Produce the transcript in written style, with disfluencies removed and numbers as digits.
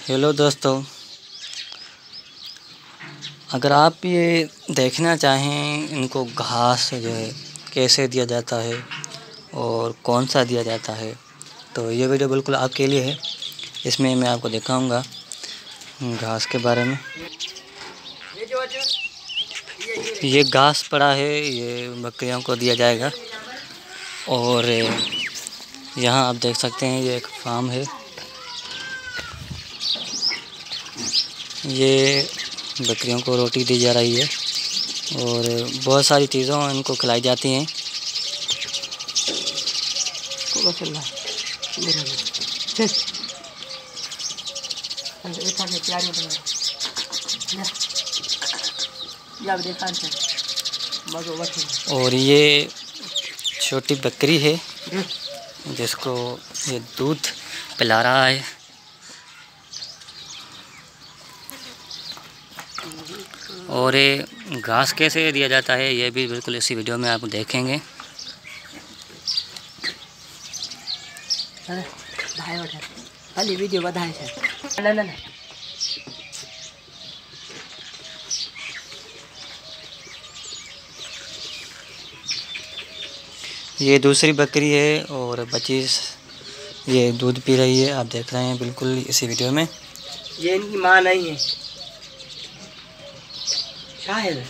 Hello दोस्तों, अगर आप ये देखना चाहें इनको घास जो है कैसे दिया जाता है और कौन सा दिया जाता है तो ये वीडियो बिल्कुल आपके लिए है। इसमें मैं आपको दिखाऊंगा घास के बारे में। ये घास पड़ा है, ये बकरियों को दिया जाएगा। और यहाँ आप देख सकते हैं ये एक फार्म है। ये बकरियों को रोटी दी जा रही है और बहुत सारी चीज़ों इनको खिलाई जाती हैं। और ये छोटी बकरी है जिसको ये दूध पिला रहा है। और ये घास कैसे दिया जाता है ये भी बिल्कुल इसी वीडियो में आप देखेंगे। ये दूसरी बकरी है और बच्ची ये दूध पी रही है, आप देख रहे हैं बिल्कुल इसी वीडियो में। ये इनकी माँ नहीं है शायद।